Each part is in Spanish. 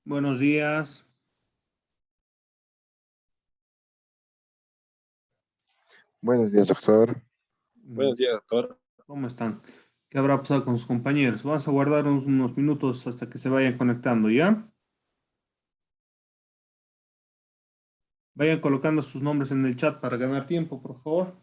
Buenos días. Buenos días, doctor. Mm, Buenos días, doctor. ¿Cómo están? ¿Qué habrá pasado con sus compañeros? Vamos a guardar unos minutos hasta que se vayan conectando, ¿ya? Vayan colocando sus nombres en el chat para ganar tiempo, por favor.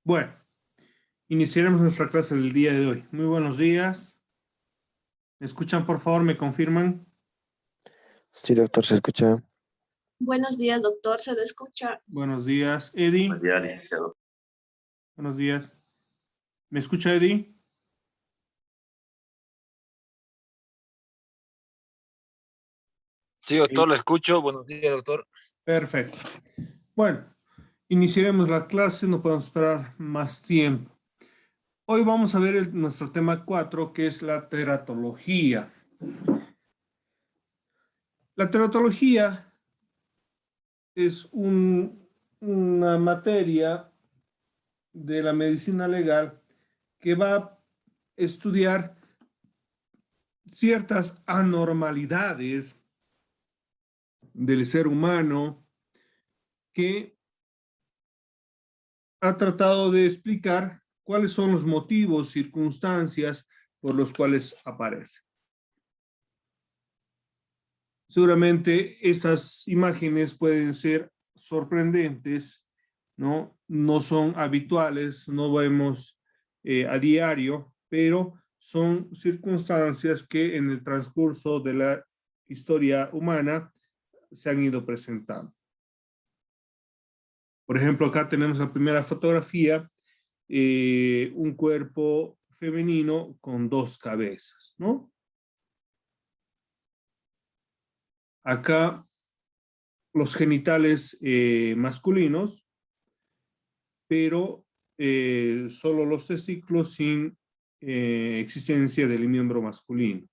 Bueno, iniciaremos nuestra clase del día de hoy. Muy buenos días. ¿Me escuchan, por favor? ¿Me confirman? Sí, doctor, se escucha. Buenos días, doctor. ¿Se le escucha? Buenos días, Eddie. Buen día, licenciado. Buenos días. ¿Me escucha, Eddie? Sí, doctor, lo escucho. Buenos días, doctor. Perfecto. Bueno, iniciaremos la clase, no podemos esperar más tiempo. Hoy vamos a ver nuestro tema 4, que es la teratología. La teratología es una materia de la medicina legal que va a estudiar ciertas anormalidades del ser humano que ha tratado de explicar cuáles son los motivos, circunstancias por los cuales aparece. Seguramente estas imágenes pueden ser sorprendentes, ¿no? No son habituales, no vemos a diario, pero son circunstancias que en el transcurso de la historia humana se han ido presentando. Por ejemplo, acá tenemos la primera fotografía, un cuerpo femenino con dos cabezas, ¿no? Acá los genitales masculinos, pero solo los testículos sin existencia del miembro masculino.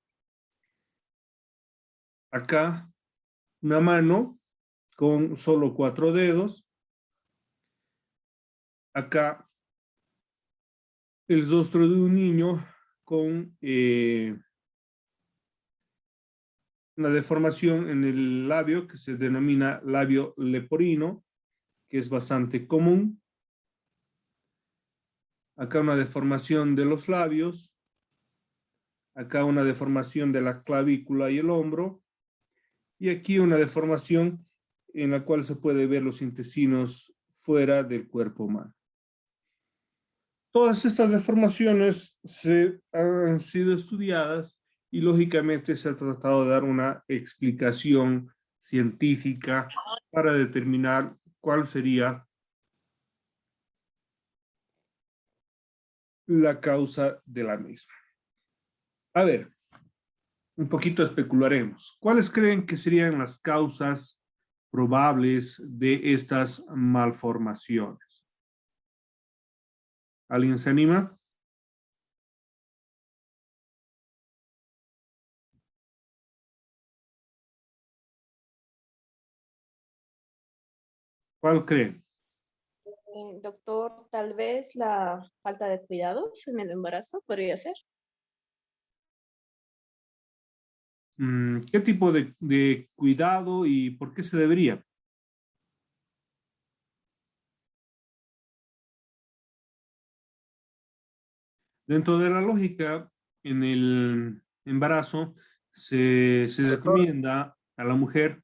Acá una mano con solo 4 dedos. Acá el rostro de un niño con una deformación en el labio que se denomina labio leporino, que es bastante común. Acá una deformación de los labios. Acá una deformación de la clavícula y el hombro. Y aquí una deformación en la cual se puede ver los intestinos fuera del cuerpo humano. Todas estas deformaciones han sido estudiadas y lógicamente se ha tratado de dar una explicación científica para determinar cuál sería la causa de la misma. A ver, un poquito especularemos. ¿Cuáles creen que serían las causas probables de estas malformaciones? ¿Alguien se anima? ¿Cuál creen? Doctor, tal vez la falta de cuidados en el embarazo podría ser. ¿Qué tipo de cuidado y por qué se debería? Dentro de la lógica, en el embarazo se recomienda a la mujer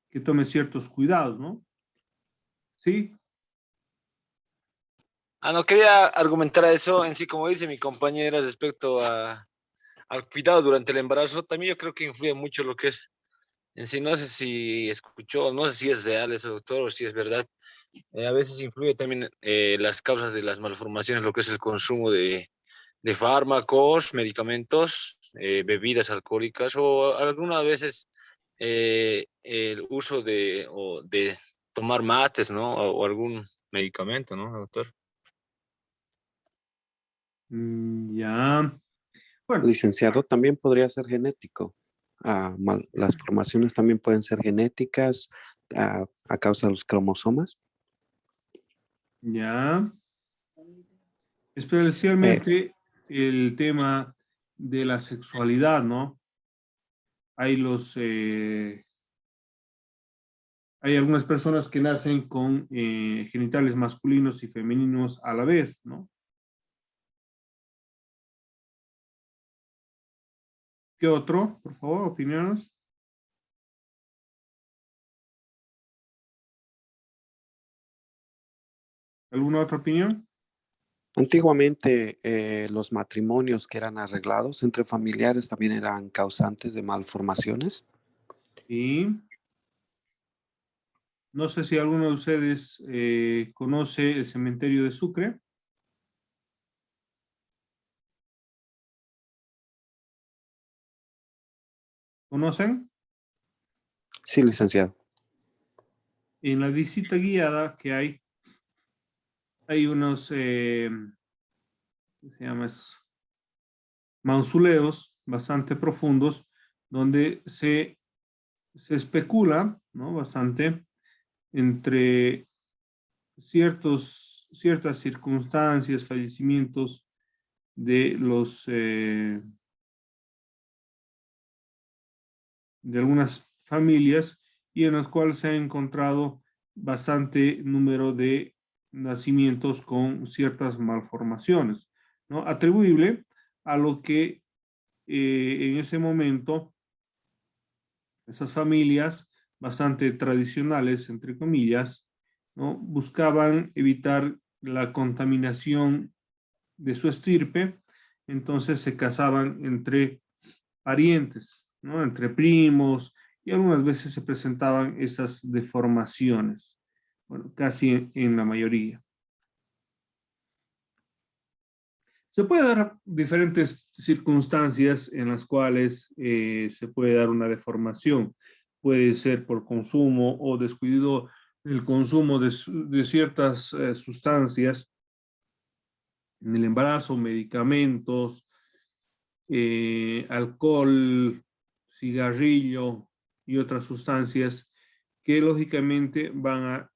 que tome ciertos cuidados, ¿no? ¿Sí? No quería argumentar a eso en sí, como dice mi compañera, respecto al cuidado durante el embarazo. También yo creo que influye mucho lo que es en sí. No sé si escuchó, no sé si es real eso, doctor, o si es verdad. A veces influye también las causas de las malformaciones, lo que es el consumo de fármacos, medicamentos, bebidas alcohólicas o algunas veces el uso de tomar mates, ¿no? O algún medicamento, ¿no, doctor? Ya. Bueno, Licenciado, también podría ser genético. Las formaciones también pueden ser genéticas a causa de los cromosomas. ya. Eh, Especialmente el tema de la sexualidad, ¿no? Hay hay algunas personas que nacen con genitales masculinos y femeninos a la vez, ¿no? ¿Qué otro? Por favor, opiniones. ¿Alguna otra opinión? Antiguamente, los matrimonios que eran arreglados entre familiares también eran causantes de malformaciones. Y no sé si alguno de ustedes conoce el cementerio de Sucre. ¿Conocen? Sí, licenciado. En la visita guiada que hay unos, ¿qué se llama? Mausoleos bastante profundos donde se especula, ¿no? Bastante entre ciertas circunstancias, fallecimientos de de algunas familias y en las cuales se ha encontrado bastante número de nacimientos con ciertas malformaciones, ¿no? Atribuible a lo que en ese momento esas familias bastante tradicionales, entre comillas, ¿no? Buscaban evitar la contaminación de su estirpe, entonces se casaban entre parientes, ¿no? Entre primos, y algunas veces se presentaban esas deformaciones, bueno, casi en la mayoría. Se puede dar diferentes circunstancias en las cuales se puede dar una deformación. Puede ser por consumo o descuido el consumo de ciertas sustancias en el embarazo, medicamentos, alcohol, cigarrillo y otras sustancias que lógicamente van a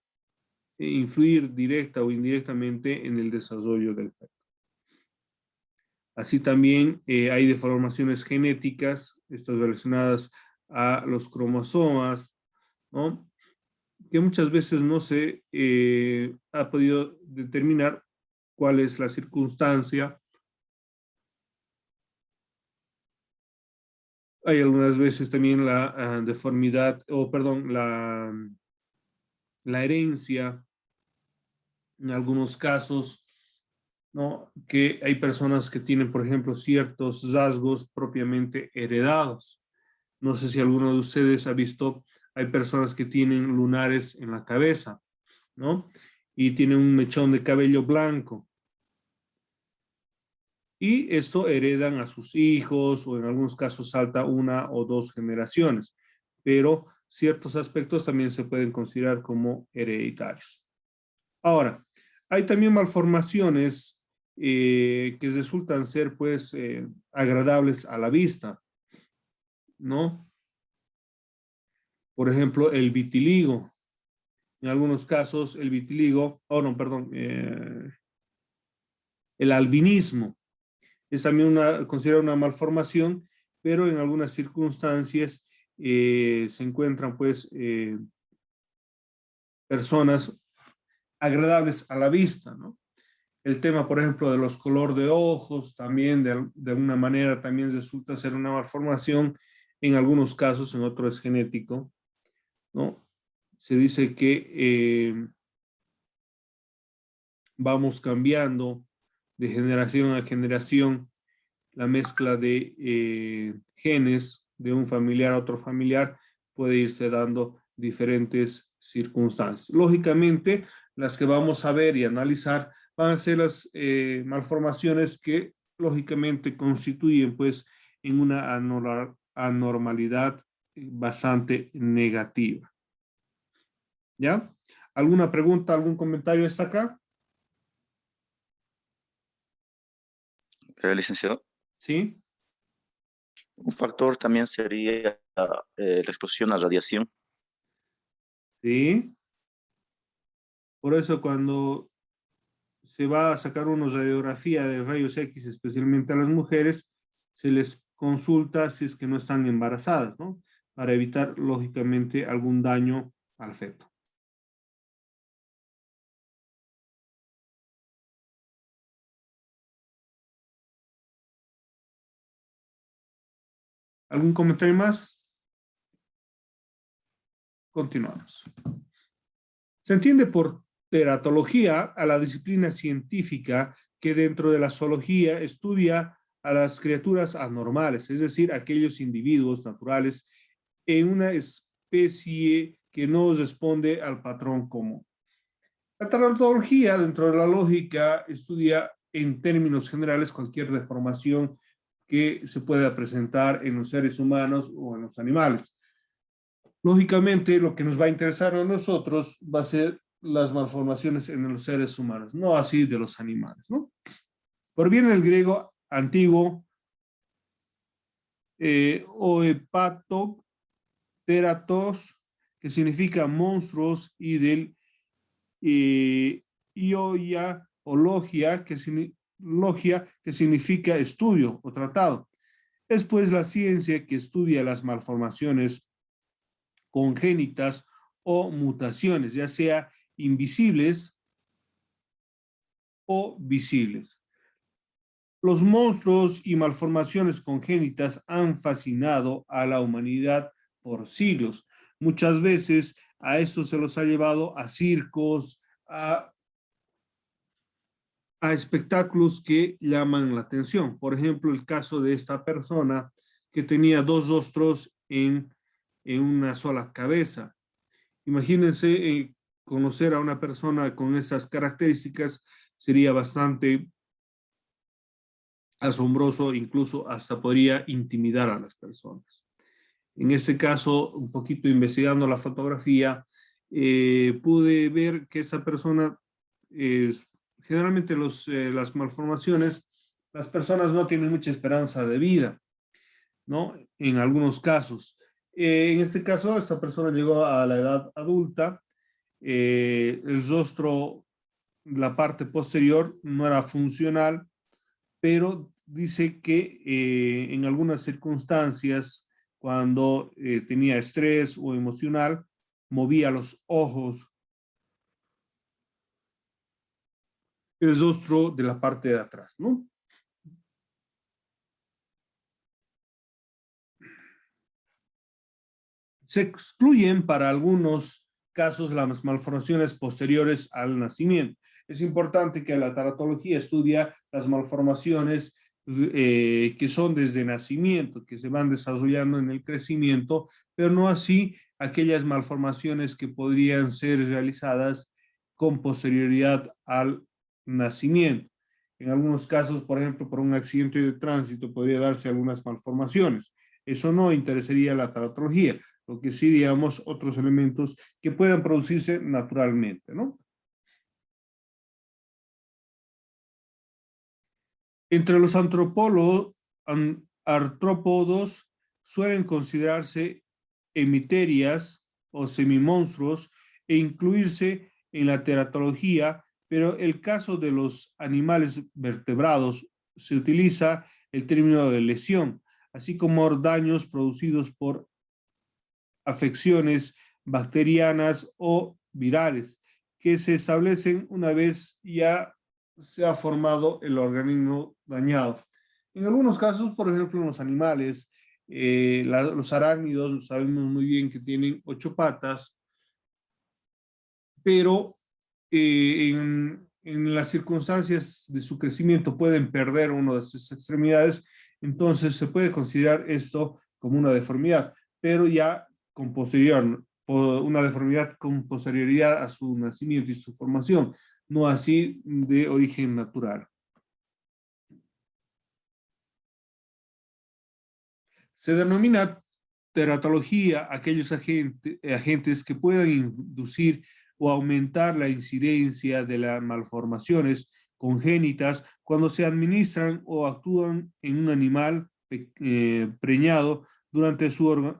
influir directa o indirectamente en el desarrollo del feto. Así también hay deformaciones genéticas, estas relacionadas a los cromosomas, ¿no? Que muchas veces no se ha podido determinar cuál es la circunstancia. Hay algunas veces también la deformidad, o perdón, la herencia, en algunos casos, ¿no? Que hay personas que tienen, por ejemplo, ciertos rasgos propiamente heredados. No sé si alguno de ustedes ha visto, hay personas que tienen lunares en la cabeza, ¿no? Y tienen un mechón de cabello blanco. Y esto heredan a sus hijos o en algunos casos salta una o dos generaciones, pero ciertos aspectos también se pueden considerar como hereditarios. Ahora, hay también malformaciones que resultan ser pues agradables a la vista, ¿no? Por ejemplo, el vitiligo. En algunos casos el vitiligo, oh no, perdón, el albinismo es también considerada una malformación, pero en algunas circunstancias se encuentran pues personas agradables a la vista, ¿no? El tema, por ejemplo, de los color de ojos, también de alguna manera también resulta ser una malformación, en algunos casos, en otros es genético, ¿no? Se dice que vamos cambiando de generación a generación la mezcla de genes de un familiar a otro familiar puede irse dando diferentes circunstancias. Lógicamente, las que vamos a ver y analizar van a ser las malformaciones que lógicamente constituyen pues en una anormalidad bastante negativa. ¿Ya? ¿Alguna pregunta, algún comentario hasta acá? Licenciado, ¿Sí? un factor también sería la exposición a radiación. Sí. Por eso cuando se va a sacar una radiografía de rayos X, especialmente a las mujeres, se les consulta si es que no están embarazadas, ¿no? Para evitar, lógicamente, algún daño al feto. ¿Algún comentario más? Continuamos. Se entiende por teratología a la disciplina científica que dentro de la zoología estudia a las criaturas anormales, es decir, aquellos individuos naturales en una especie que no responde al patrón común. La taratología, dentro de la lógica, estudia en términos generales cualquier deformación que se pueda presentar en los seres humanos o en los animales. Lógicamente, lo que nos va a interesar a nosotros va a ser las malformaciones en los seres humanos, no así de los animales, ¿no? Por bien el griego antiguo, oepato, teratos, que significa monstruos, y del ioia o logia, logia, que significa estudio o tratado. Es pues la ciencia que estudia las malformaciones congénitas o mutaciones, ya sea invisibles o visibles. Los monstruos y malformaciones congénitas han fascinado a la humanidad por siglos. Muchas veces a eso se los ha llevado a circos, a espectáculos que llaman la atención. Por ejemplo, el caso de esta persona que tenía dos rostros en una sola cabeza. Imagínense conocer a una persona con esas características sería bastante asombroso, incluso hasta podría intimidar a las personas. En este caso, un poquito investigando la fotografía, pude ver que esta persona, generalmente las malformaciones, las personas no tienen mucha esperanza de vida, ¿no? En algunos casos. En este caso, esta persona llegó a la edad adulta, el rostro, la parte posterior no era funcional, pero dice que en algunas circunstancias, cuando tenía estrés o emocional, movía los ojos, el rostro de la parte de atrás, ¿no? Se excluyen para algunos casos las malformaciones posteriores al nacimiento. Es importante que la taratología estudia las malformaciones que son desde nacimiento, que se van desarrollando en el crecimiento, pero no así aquellas malformaciones que podrían ser realizadas con posterioridad al nacimiento. En algunos casos, por ejemplo, por un accidente de tránsito podría darse algunas malformaciones. Eso no interesaría a la taratología, lo que sí, digamos, otros elementos que puedan producirse naturalmente, ¿no? Entre los artrópodos suelen considerarse hemiterias o semimonstruos e incluirse en la teratología, pero el caso de los animales vertebrados se utiliza el término de lesión, así como daños producidos por afecciones bacterianas o virales, que se establecen una vez ya se ha formado el organismo dañado. En algunos casos, por ejemplo, en los animales, los arácnidos, sabemos muy bien que tienen 8 patas, pero en las circunstancias de su crecimiento pueden perder una de sus extremidades, entonces se puede considerar esto como una deformidad, pero ya con una deformidad con posterioridad a su nacimiento y su formación, no así de origen natural. Se denomina teratología aquellos agentes que puedan inducir o aumentar la incidencia de las malformaciones congénitas cuando se administran o actúan en un animal preñado durante su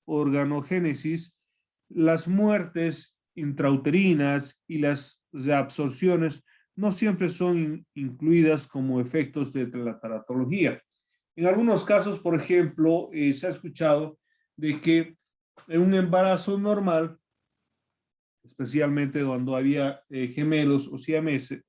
organogénesis. Las muertes intrauterinas y las reabsorciones no siempre son incluidas como efectos de la teratología. En algunos casos, por ejemplo, se ha escuchado de que en un embarazo normal, especialmente cuando había gemelos o siameses,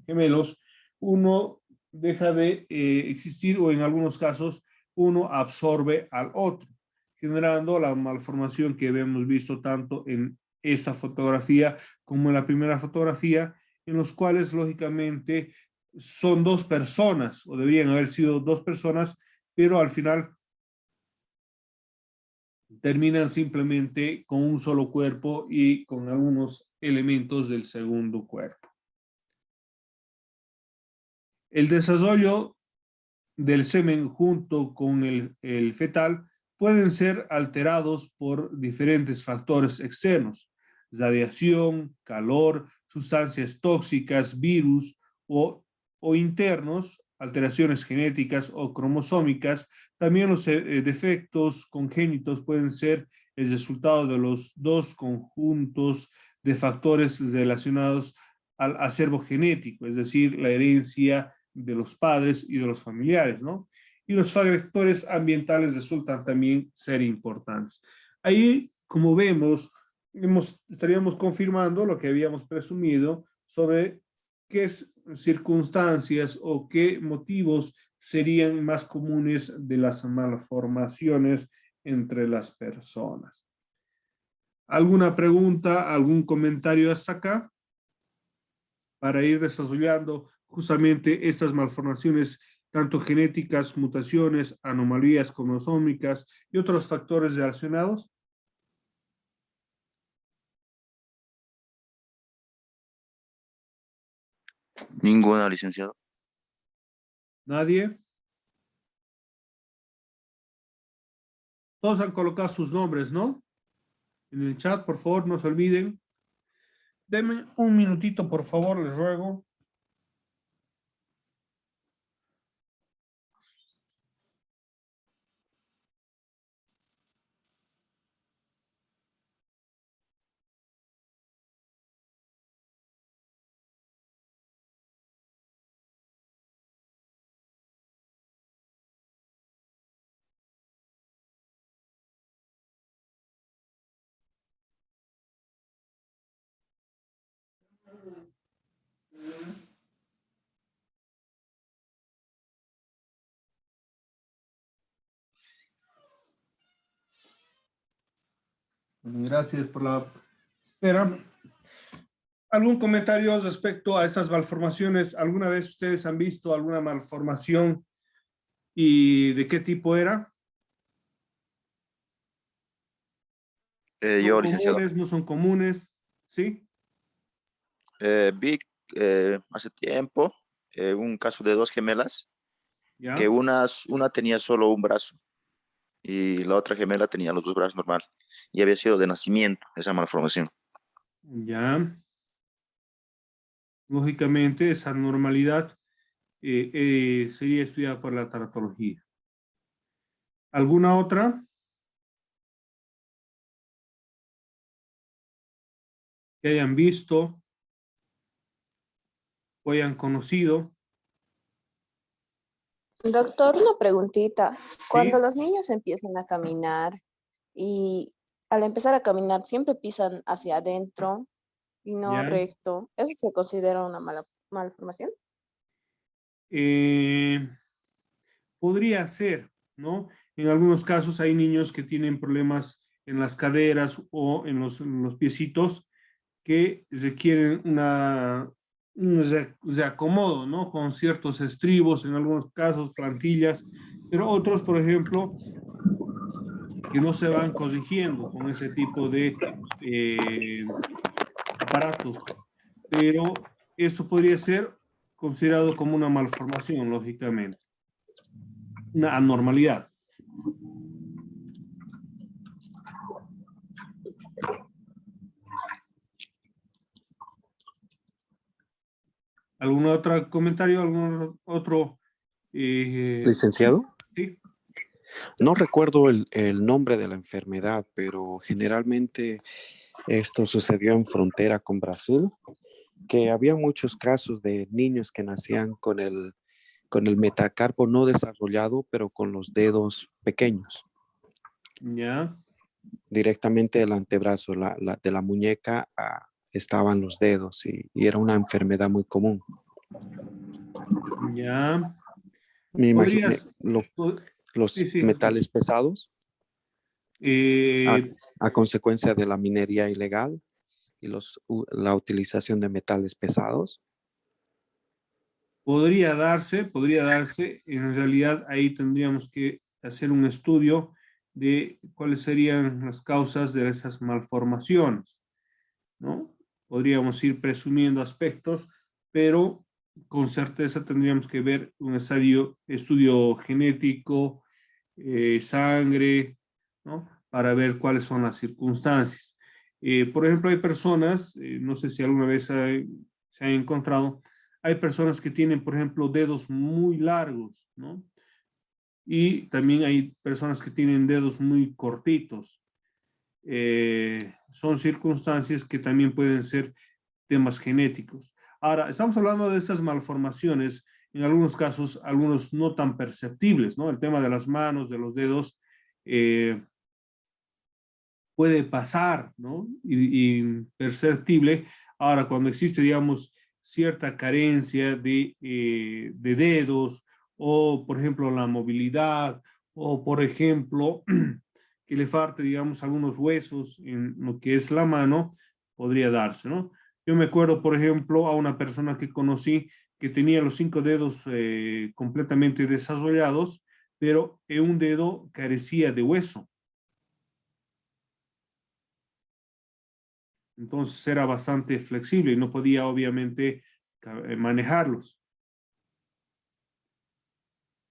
gemelos, uno deja de existir o en algunos casos uno absorbe al otro, generando la malformación que hemos visto tanto en esta fotografía como en la primera fotografía, en los cuales lógicamente son dos personas, o deberían haber sido dos personas, pero al final terminan simplemente con un solo cuerpo y con algunos elementos del segundo cuerpo. El desarrollo del semen junto con el fetal pueden ser alterados por diferentes factores externos, radiación, calor, sustancias tóxicas, virus o internos, alteraciones genéticas o cromosómicas. También los defectos congénitos pueden ser el resultado de los dos conjuntos de factores relacionados al acervo genético, es decir, la herencia de los padres y de los familiares, ¿no? Y los factores ambientales resultan también ser importantes. Ahí, como vemos, estaríamos confirmando lo que habíamos presumido sobre qué circunstancias o qué motivos serían más comunes de las malformaciones entre las personas. ¿Alguna pregunta, algún comentario hasta acá? Para ir desarrollando justamente estas malformaciones, tanto genéticas, mutaciones, anomalías cromosómicas y otros factores relacionados. Ninguna, licenciado. ¿Nadie? Todos han colocado sus nombres, ¿no? En el chat, por favor, no se olviden. Denme un minutito, por favor, les ruego. Gracias por la espera. ¿Algún comentario respecto a estas malformaciones? ¿Alguna vez ustedes han visto alguna malformación y de qué tipo era? Yo, ¿Son licenciado, comunes, no son comunes? ¿Sí? vi hace tiempo un caso de dos gemelas, que ¿Ya? una tenía solo un brazo y la otra gemela tenía los dos brazos normal y había sido de nacimiento esa malformación. Ya. Lógicamente, esa normalidad sería estudiada por la teratología. ¿Alguna otra que hayan visto o hayan conocido? Doctor, una preguntita. Cuando ¿Sí? los niños empiezan a caminar y al empezar a caminar siempre pisan hacia adentro y no ¿Ya? recto, ¿eso se considera una mala malformación? Eh, Podría ser, ¿no? En algunos casos hay niños que tienen problemas en las caderas o en los piecitos que requieren un reacomodo, ¿no? Con ciertos estribos, en algunos casos plantillas, pero otros, por ejemplo, que no se van corrigiendo con ese tipo de aparatos. Pero eso podría ser considerado como una malformación, lógicamente, una anormalidad. ¿Algún otro comentario? ¿Algún otro? Licenciado, Sí, no recuerdo el nombre de la enfermedad, pero generalmente esto sucedió en frontera con Brasil, que había muchos casos de niños que nacían con el metacarpo no desarrollado, pero con los dedos pequeños, ya, directamente del antebrazo, de la muñeca estaban los dedos y era una enfermedad muy común. ya. Me imaginé Podrías, los sí, sí, metales pesados a, eh, a consecuencia de la minería ilegal y la utilización de metales pesados. podría darse, en realidad ahí tendríamos que hacer un estudio de cuáles serían las causas de esas malformaciones, ¿no? Podríamos ir presumiendo aspectos, pero con certeza tendríamos que ver un estudio genético, sangre, ¿no? Para ver cuáles son las circunstancias. Por ejemplo, hay personas, no sé si alguna vez se han encontrado, hay personas que tienen, por ejemplo, dedos muy largos, ¿no? Y también hay personas que tienen dedos muy cortitos. Son circunstancias que también pueden ser temas genéticos. Ahora, estamos hablando de estas malformaciones, en algunos casos, algunos no tan perceptibles, ¿no? El tema de las manos, de los dedos, eh, puede pasar, ¿no? Y perceptible. Ahora, cuando existe, digamos, cierta carencia de dedos, o, por ejemplo, la movilidad, o, por ejemplo, que le falte, digamos, algunos huesos en lo que es la mano, podría darse, ¿no? Yo me acuerdo, por ejemplo, a una persona que conocí que tenía los 5 dedos completamente desarrollados, pero en un dedo carecía de hueso. Entonces era bastante flexible y no podía obviamente manejarlos,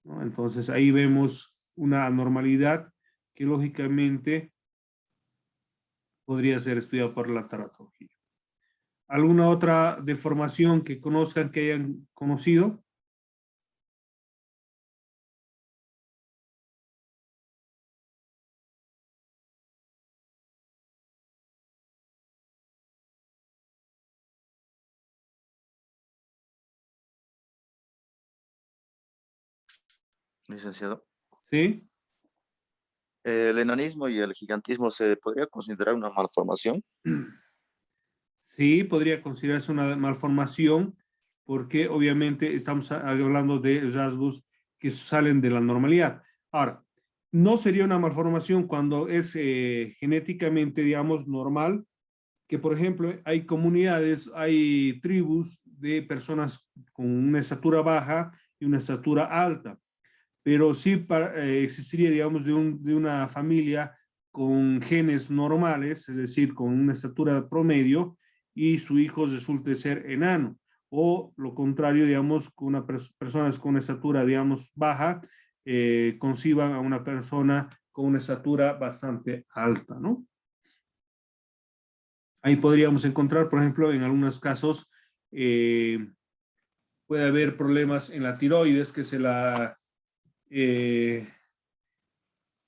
¿no? Entonces ahí vemos una anormalidad que lógicamente podría ser estudiada por la teratología. ¿Alguna otra deformación que conozcan, que hayan conocido? Licenciado. ¿Sí? ¿El enanismo y el gigantismo se podría considerar una malformación? Sí, podría considerarse una malformación porque obviamente estamos hablando de rasgos que salen de la normalidad. Ahora, no sería una malformación cuando es genéticamente, digamos, normal, que por ejemplo hay comunidades, hay tribus de personas con una estatura baja y una estatura alta, pero sí existiría, digamos, de una familia con genes normales, es decir, con una estatura promedio, y su hijo resulte ser enano. O lo contrario, digamos, con una personas con una estatura, digamos, baja, conciban a una persona con una estatura bastante alta, ¿no? Ahí podríamos encontrar, por ejemplo, en algunos casos, puede haber problemas en la tiroides, que es eh,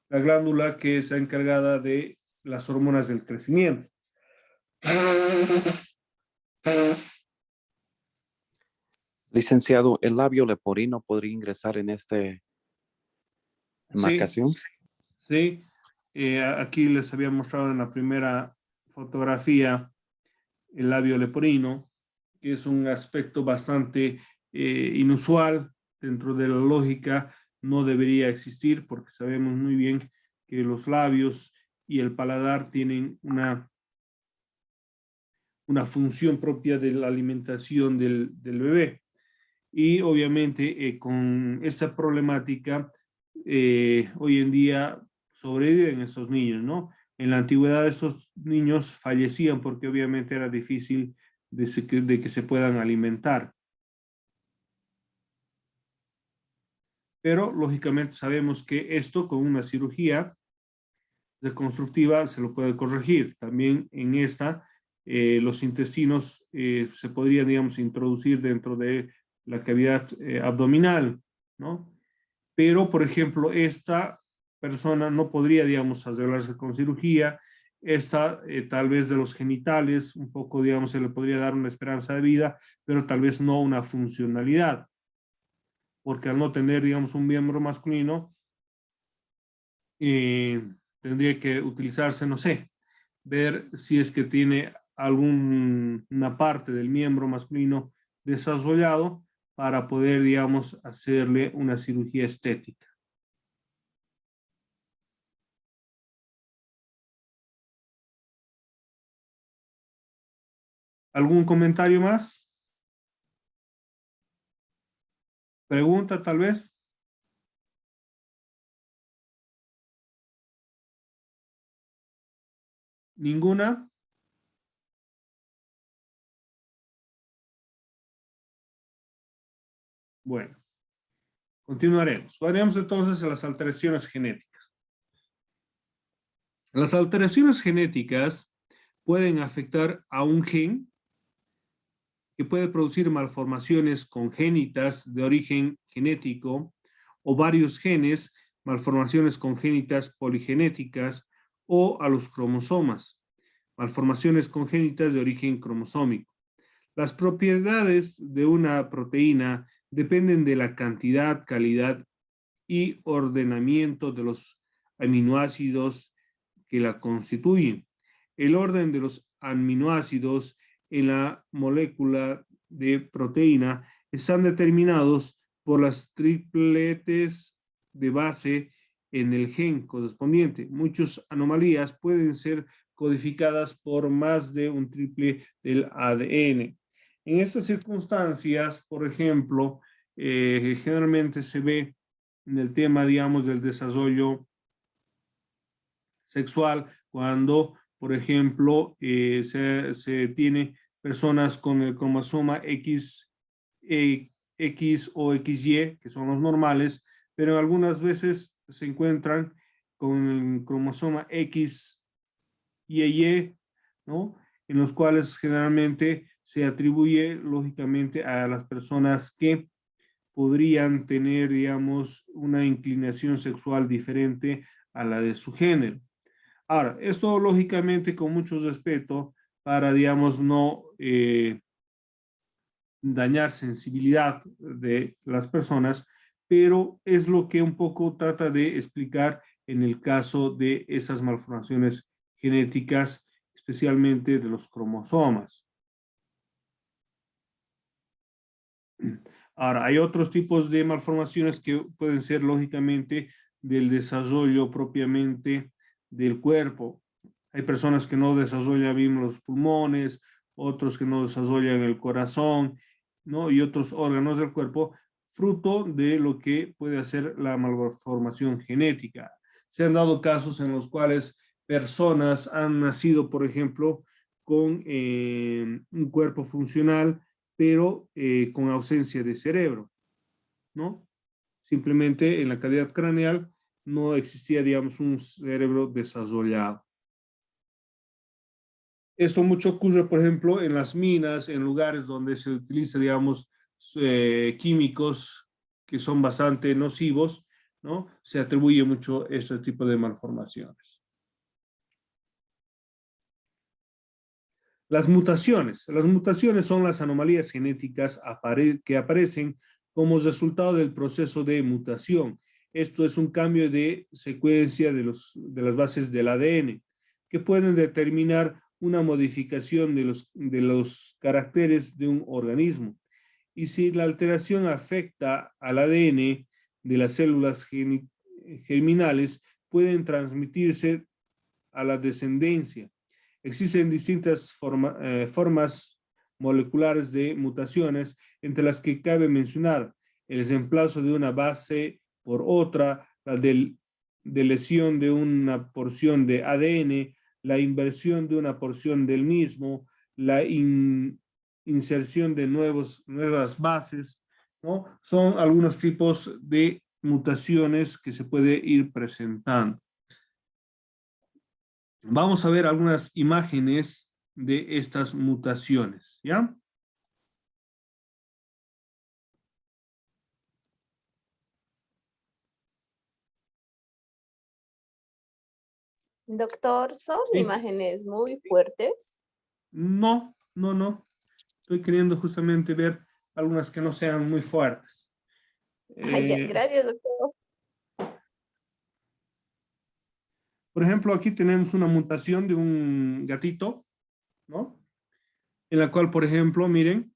la glándula que está encargada de las hormonas del crecimiento. Licenciado, ¿el labio leporino podría ingresar en esta Sí, enmarcación? sí. Aquí les había mostrado en la primera fotografía el labio leporino, que es un aspecto bastante inusual dentro de la lógica. No debería existir porque sabemos muy bien que los labios y el paladar tienen una función propia de la alimentación del bebé. Y obviamente con esta problemática, hoy en día sobreviven estos niños, ¿no? En la antigüedad estos niños fallecían porque obviamente era difícil de que se puedan alimentar. Pero lógicamente sabemos que esto con una cirugía reconstructiva se lo puede corregir. También en esta, los intestinos se podrían, digamos, introducir dentro de la cavidad abdominal, ¿no? Pero, por ejemplo, esta persona no podría, digamos, arreglarse con cirugía. Esta, tal vez de los genitales, un poco, digamos, se le podría dar una esperanza de vida, pero tal vez no una funcionalidad, porque al no tener, digamos, un miembro masculino, eh, tendría que utilizarse, no sé, ver si es que tiene alguna parte del miembro masculino desarrollado para poder, digamos, hacerle una cirugía estética. ¿Algún comentario más? ¿Pregunta tal vez? ¿Ninguna? Bueno, continuaremos. Haremos entonces a las alteraciones genéticas. Las alteraciones genéticas pueden afectar a un gen que puede producir malformaciones congénitas de origen genético o varios genes, malformaciones congénitas poligenéticas o a los cromosomas, malformaciones congénitas de origen cromosómico. Las propiedades de una proteína dependen de la cantidad, calidad y ordenamiento de los aminoácidos que la constituyen. El orden de los aminoácidos en la molécula de proteína están determinados por las tripletes de base en el gen correspondiente. Muchas anomalías pueden ser codificadas por más de un triple del ADN. En estas circunstancias, por ejemplo, generalmente se ve en el tema, digamos, del desarrollo sexual, cuando, por ejemplo, se tiene personas con el cromosoma X o XY, que son los normales, pero algunas veces se encuentran con el cromosoma X y Y, ¿no? En los cuales generalmente se atribuye, lógicamente, a las personas que podrían tener, digamos, una inclinación sexual diferente a la de su género. Ahora, esto lógicamente con mucho respeto para, digamos, no dañar sensibilidad de las personas, pero es lo que un poco trata de explicar en el caso de esas malformaciones genéticas, especialmente de los cromosomas. Ahora, hay otros tipos de malformaciones que pueden ser lógicamente del desarrollo propiamente del cuerpo. Hay personas que no desarrollan bien los pulmones, otros que no desarrollan el corazón, ¿no? Y otros órganos del cuerpo, fruto de lo que puede hacer la malformación genética. Se han dado casos en los cuales personas han nacido, por ejemplo, con un cuerpo funcional, pero con ausencia de cerebro, ¿no? Simplemente en la cavidad craneal no existía, digamos, un cerebro desarrollado. Esto mucho ocurre, por ejemplo, en las minas, en lugares donde se utiliza, digamos, químicos que son bastante nocivos, ¿no? Se atribuye mucho este tipo de malformaciones. Las mutaciones. Las mutaciones son las anomalías genéticas que aparecen como resultado del proceso de mutación. Esto es un cambio de secuencia de las bases del ADN, que pueden determinar una modificación de los caracteres de un organismo. Y si la alteración afecta al ADN de las células germinales, pueden transmitirse a la descendencia. Existen distintas formas moleculares de mutaciones, entre las que cabe mencionar el reemplazo de una base por otra, la de lesión de una porción de ADN, la inversión de una porción del mismo, la inserción de nuevas bases, ¿no? Son algunos tipos de mutaciones que se puede ir presentando. Vamos a ver algunas imágenes de estas mutaciones, ¿ya? Doctor, son Sí. imágenes muy fuertes. No. Estoy queriendo justamente ver algunas que no sean muy fuertes. Ya, gracias, doctor. Por ejemplo, aquí tenemos una mutación de un gatito, ¿no? En la cual, por ejemplo, miren,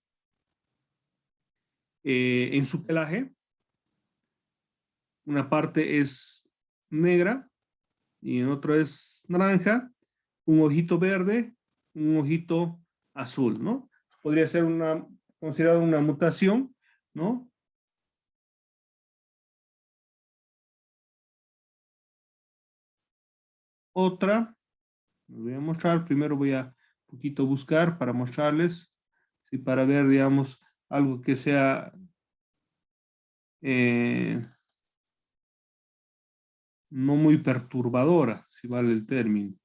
en su pelaje, una parte es negra y en otro es naranja, un ojito verde, un ojito azul, ¿no? Podría ser considerada una mutación, ¿no? otra, les voy a mostrar, primero voy a un poquito buscar para mostrarles, y para ver, digamos, algo que sea no muy perturbadora, si vale el término.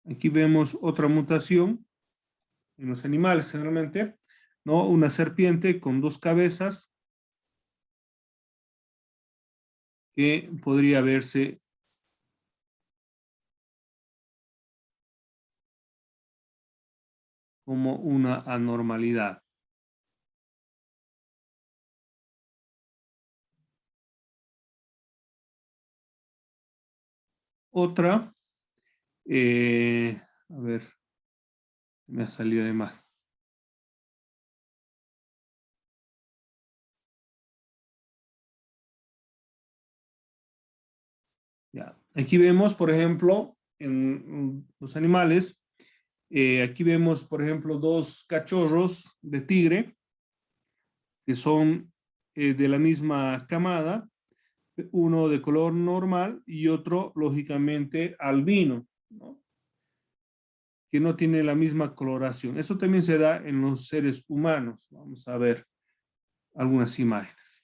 Aquí vemos otra mutación en los animales generalmente, ¿no? Una serpiente con dos cabezas que podría verse como una anormalidad. Otra, a ver, me ha salido de mal. Ya. Aquí vemos, por ejemplo, en los animales, aquí vemos, por ejemplo, dos cachorros de tigre que son de la misma camada, uno de color normal y otro, lógicamente, albino, ¿no? Que no tiene la misma coloración. Eso también se da en los seres humanos. Vamos a ver algunas imágenes.